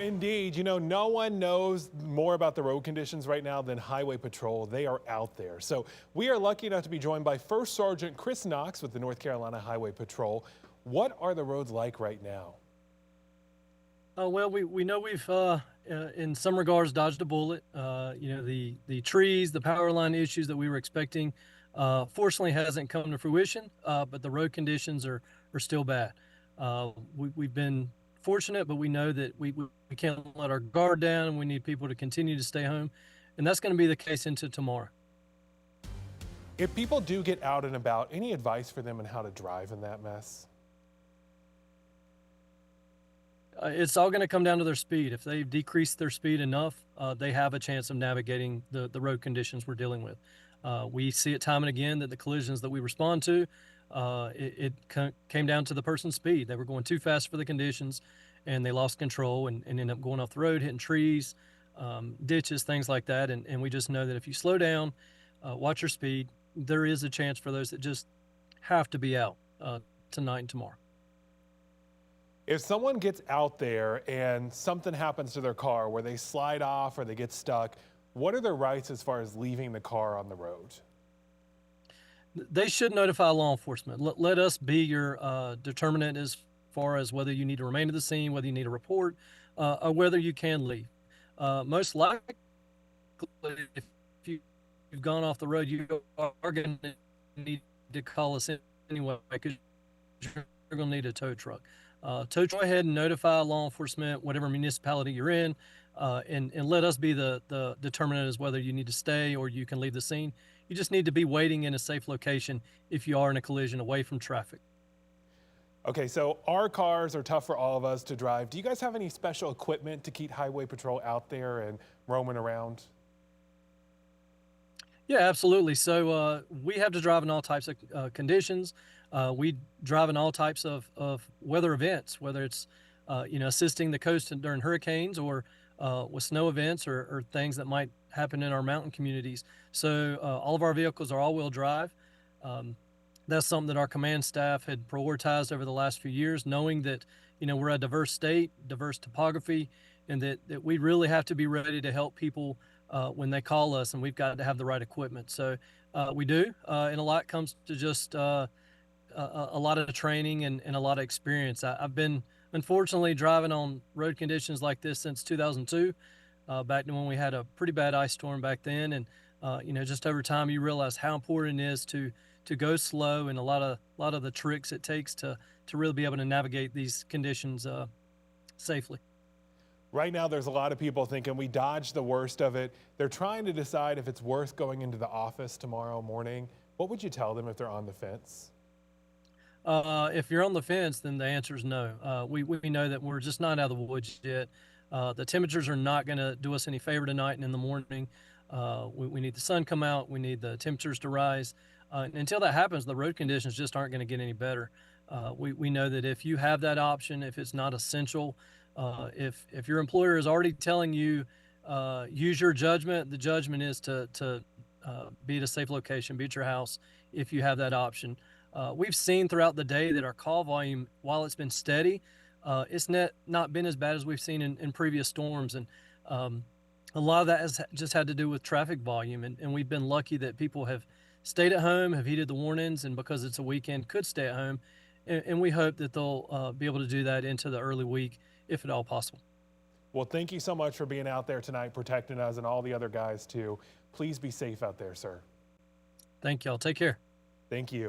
indeed. You know, no one knows more about the road conditions right now than Highway Patrol. They are out there. So we are lucky enough to be joined by First Sergeant Chris Knox with the North Carolina Highway Patrol. What are the roads like right now? Well, we know we've in some regards dodged a bullet. The trees, the power line issues that we were expecting, fortunately hasn't come to fruition. But the road conditions are still bad. We've been fortunate, but we know that we can't let our guard down, and we need people to continue to stay home, and that's going to be the case into tomorrow. If people do get out and about, any advice for them on how to drive in that mess? It's all going to come down to their speed. If they've decreased their speed enough, they have a chance of navigating the road conditions we're dealing with. We see it time and again that the collisions that we respond to, came down to the person's speed. They were going too fast for the conditions, and they lost control and ended up going off the road, hitting trees, ditches, things like that. And we just know that if you slow down, watch your speed, there is a chance for those that just have to be out tonight and tomorrow. If someone gets out there and something happens to their car where they slide off or they get stuck, what are their rights as far as leaving the car on the road? They should notify law enforcement. Let us be your determinant as far as whether you need to remain at the scene, whether you need a report, or whether you can leave. Most likely, if you've gone off the road, you are going to need to call us anyway because you're going to need a tow truck. Go ahead and notify law enforcement, whatever municipality you're in, and let us be the determinant as whether you need to stay or you can leave the scene. You just need to be waiting in a safe location if you are in a collision away from traffic. Okay, so our cars are tough for all of us to drive. Do you guys have any special equipment to keep Highway Patrol out there and roaming around? Yeah, absolutely. So we have to drive in all types of conditions. We drive in all types of weather events, whether it's assisting the coast during hurricanes or with snow events or things that might happen in our mountain communities. So all of our vehicles are all-wheel drive. That's something that our command staff had prioritized over the last few years, knowing that we're a diverse state, diverse topography, and that we really have to be ready to help people when they call us, and we've got to have the right equipment. So we do, and a lot comes to just a lot of training and a lot of experience. I've been, unfortunately, driving on road conditions like this since 2002, back to when we had a pretty bad ice storm back then. And just over time, you realize how important it is to go slow, and a lot of the tricks it takes to really be able to navigate these conditions safely. Right now, there's a lot of people thinking we dodged the worst of it. They're trying to decide if it's worth going into the office tomorrow morning. What would you tell them if they're on the fence? If you're on the fence, then the answer is no. We know that we're just not out of the woods yet. The temperatures are not going to do us any favor tonight and in the morning. We need the sun come out. We need the temperatures to rise. Until that happens, the road conditions just aren't going to get any better. We know that if you have that option, if it's not essential, if your employer is already telling you use your judgment, the judgment is to be at a safe location, be at your house if you have that option. We've seen throughout the day that our call volume, while it's been steady, it's not been as bad as we've seen in previous storms. And a lot of that has just had to do with traffic volume. And we've been lucky that people have stayed at home, have heeded the warnings, and because it's a weekend, could stay at home. And we hope that they'll be able to do that into the early week, if at all possible. Well, thank you so much for being out there tonight, protecting us and all the other guys too. Please be safe out there, sir. Thank y'all. Take care. Thank you.